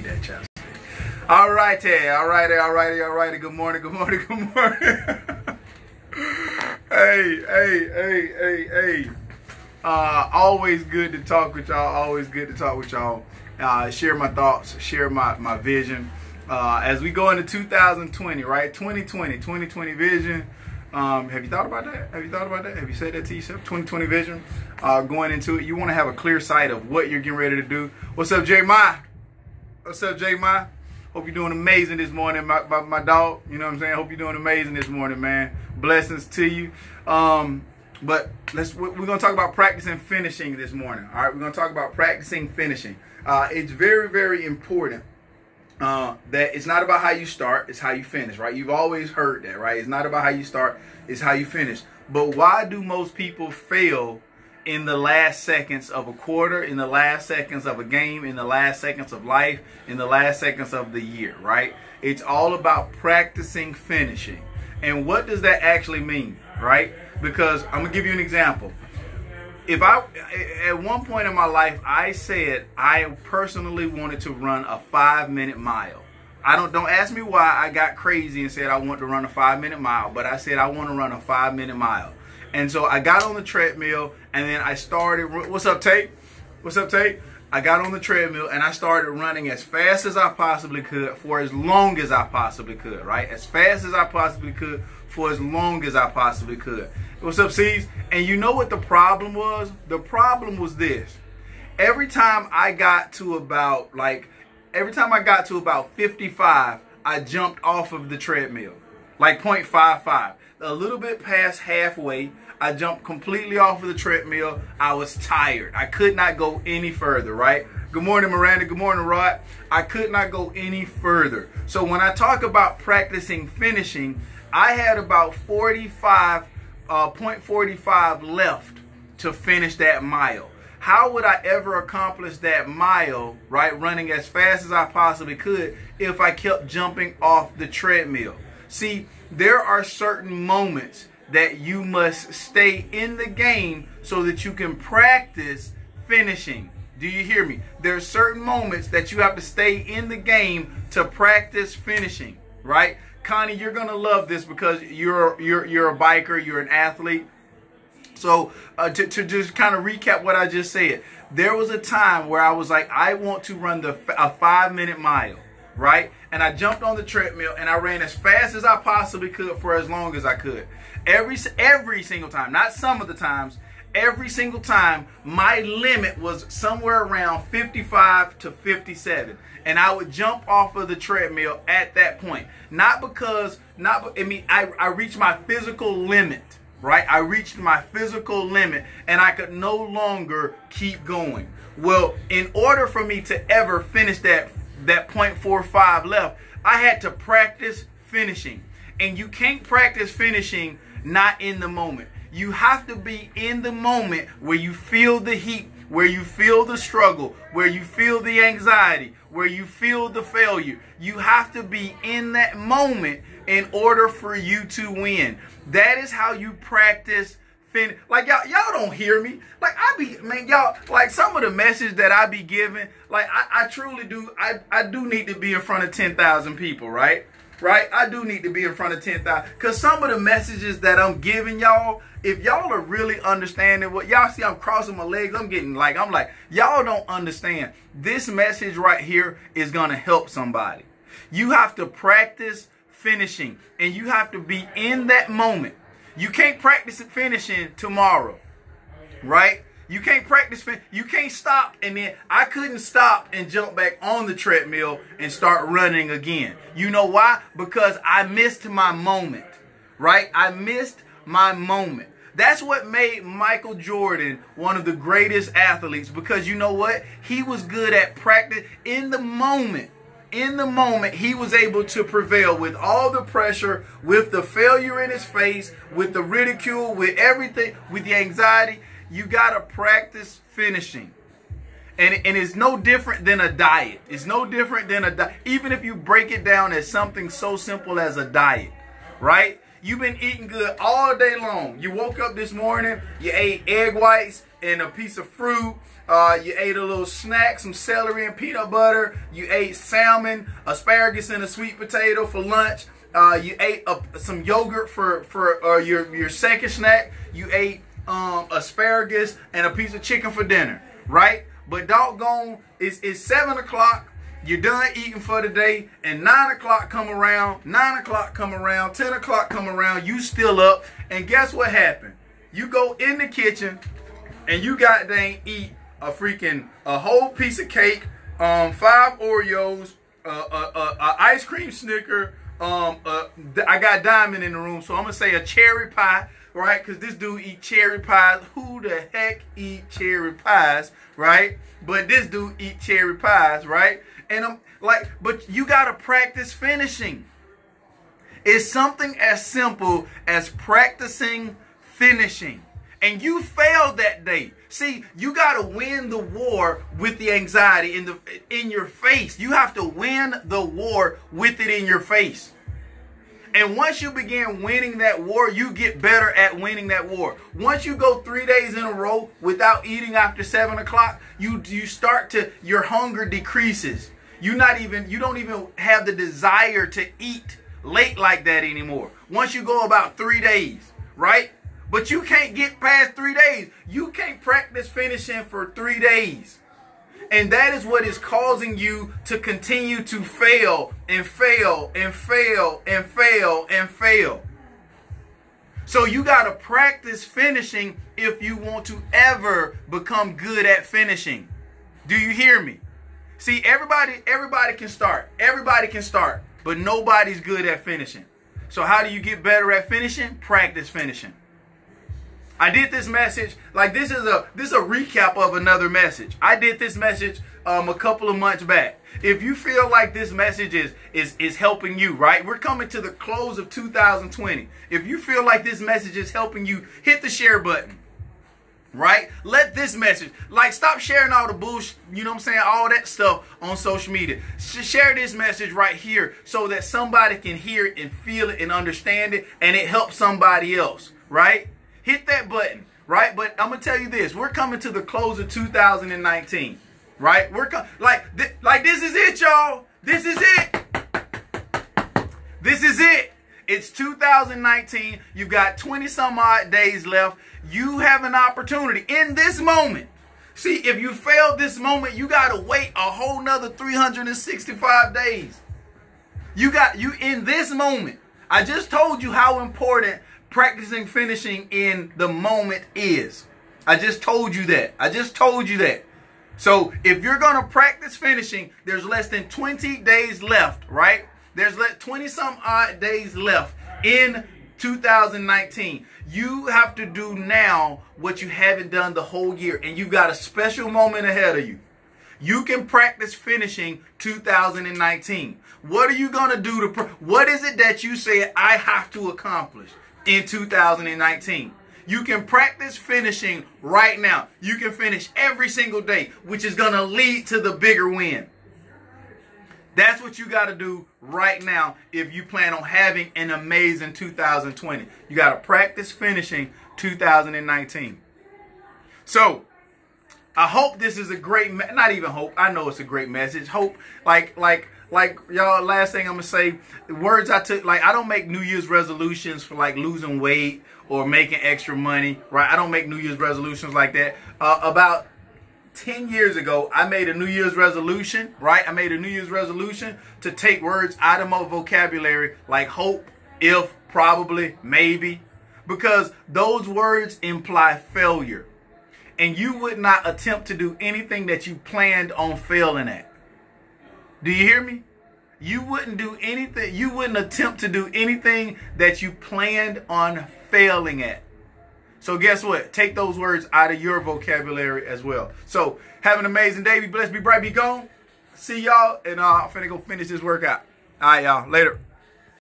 need that chapstick. All right, all righty. Good morning. Hey. Always good to talk with y'all. Share my thoughts, share my vision. As we go into 2020, right? 2020 vision. Have you thought about that? Have you said that to yourself? 2020 vision. Going into it, you want to have a clear sight of what you're getting ready to do. What's up, J. Ma? Hope you're doing amazing this morning, my dog. You know what I'm saying? Hope you're doing amazing this morning, man. Blessings to you. But we're gonna talk about practicing finishing this morning. All right, we're gonna talk about practicing finishing. It's very, very important that it's not about how you start, it's how you finish, right? You've always heard that, right? It's not about how you start, it's how you finish. But why do most people fail in the last seconds of a quarter, in the last seconds of a game, in the last seconds of life, in the last seconds of the year, right? It's all about practicing finishing. And what does that actually mean, right? Because I'm going to give you an example. At one point in my life, I said I personally wanted to run a 5-minute mile. Don't ask me why I got crazy and said I want to run a 5-minute mile, but I said I want to run a 5-minute mile. And so I got on the treadmill and then I started, what's up, Tate? I got on the treadmill and I started running as fast as I possibly could for as long as I possibly could, right? As fast as I possibly could for as long as I possibly could. What's up, C's? And you know what the problem was? The problem was this. Every time I got to about 55, I jumped off of the treadmill, like 0.55. A little bit past halfway, I jumped completely off of the treadmill. I was tired. I could not go any further, right? Good morning, Miranda. Good morning, Rod. I could not go any further. So when I talk about practicing finishing, I had about 0.45 left to finish that mile. How would I ever accomplish that mile, right, running as fast as I possibly could if I kept jumping off the treadmill? See, there are certain moments that you must stay in the game so that you can practice finishing. Do you hear me? There are certain moments that you have to stay in the game to practice finishing, right? Connie, you're gonna love this because you're a biker, you're an athlete. So to just kind of recap what I just said, there was a time where I was like, I want to run a 5-minute mile, right? And I jumped on the treadmill and I ran as fast as I possibly could for as long as I could. Every single time, not some of the times, every single time, my limit was somewhere around 55 to 57. And I would jump off of the treadmill at that point. I reached my physical limit, right? I reached my physical limit and I could no longer keep going. Well, in order for me to ever finish that 0.45 left, I had to practice finishing. And you can't practice finishing not in the moment. You have to be in the moment where you feel the heat, where you feel the struggle, where you feel the anxiety, where you feel the failure. You have to be in that moment in order for you to win. That is how you practice finish. Like y'all don't hear me. Like y'all, like some of the message that I be giving, like I truly do. I do need to be in front of 10,000 people, right? Right? I do need to be in front of 10,000 because some of the messages that I'm giving y'all, if y'all are really understanding what y'all see, I'm crossing my legs. I'm like, y'all don't understand. This message right here is going to help somebody. You have to practice finishing and you have to be in that moment. You can't practice finishing tomorrow, right? You can't practice, you can't stop, and then I couldn't stop and jump back on the treadmill and start running again. You know why? Because I missed my moment, right? I missed my moment. That's what made Michael Jordan one of the greatest athletes, because you know what? He was good at practice in the moment. In the moment, he was able to prevail with all the pressure, with the failure in his face, with the ridicule, with everything, with the anxiety. You got to practice finishing. And it's no different than a diet. It's no different than a diet. Even if you break it down as something so simple as a diet, right? You've been eating good all day long. You woke up this morning, you ate egg whites and a piece of fruit You ate a little snack, some celery and peanut butter. You ate salmon, asparagus, and a sweet potato for lunch. You ate some yogurt for your second snack. You ate asparagus and a piece of chicken for dinner, right? But doggone, it's 7 o'clock. You're done eating for the day, and 9 o'clock come around, 9 o'clock come around, 10 o'clock come around, you still up, and guess what happened? You go in the kitchen, and you goddamn eat a whole piece of cake, 5 Oreos, ice cream Snicker, I got Diamond in the room, so I'm gonna say a cherry pie, right? Because this dude eat cherry pies. Who the heck eat cherry pies, right? But this dude eat cherry pies, right? And I'm like, but you gotta practice finishing. It's something as simple as practicing finishing. And you failed that day. See, you got to win the war with the anxiety in your face. You have to win the war with it in your face. And once you begin winning that war, you get better at winning that war. Once you go 3 days in a row without eating after 7 o'clock, you start to, your hunger decreases. You don't even have the desire to eat late like that anymore. Once you go about 3 days, right? But you can't get past 3 days. You can't practice finishing for 3 days. And that is what is causing you to continue to fail and fail and fail and fail and fail. So you got to practice finishing if you want to ever become good at finishing. Do you hear me? See, everybody can start. Everybody can start, but nobody's good at finishing. So how do you get better at finishing? Practice finishing. I did this message, like this is a recap of another message. I did this message a couple of months back. If you feel like this message is helping you, right? We're coming to the close of 2020. If you feel like this message is helping you, hit the share button. Right? Let this message, like, stop sharing all the bullshit, you know what I'm saying, all that stuff on social media. Share this message right here so that somebody can hear it and feel it and understand it, and it helps somebody else, right? Hit that button, right? But I'm going to tell you this. We're coming to the close of 2019, right? Like this is it, y'all. This is it. This is it. It's 2019. You've got 20 some odd days left. You have an opportunity in this moment. See, if you failed this moment, you got to wait a whole nother 365 days. You in this moment. I just told you how important practicing finishing in the moment is. I just told you that. I just told you that. So if you're going to practice finishing, there's less than 20 days left, right? There's 20 some odd days left in 2019. You have to do now what you haven't done the whole year, and you've got a special moment ahead of you. You can practice finishing 2019. What are you going to do what is it that you say I have to accomplish in 2019? You can practice finishing right now. You can finish every single day, which is going to lead to the bigger win. That's what you got to do right now if you plan on having an amazing 2020. You got to practice finishing 2019. So, I hope this is a great, not even hope, I know it's a great message. Hope, like y'all, last thing I'm going to say, the words I took, like, I don't make New Year's resolutions for like losing weight or making extra money, right? I don't make New Year's resolutions like that. About 10 years ago, I made a New Year's resolution, right? I made a New Year's resolution to take words out of my vocabulary like hope, if, probably, maybe, because those words imply failure. And you would not attempt to do anything that you planned on failing at. Do you hear me? You wouldn't do anything, you wouldn't attempt to do anything that you planned on failing at. So guess what? Take those words out of your vocabulary as well. So have an amazing day. Be blessed, be bright, be gone. See y'all. And I'm finna go finish this workout. All right, y'all. Later.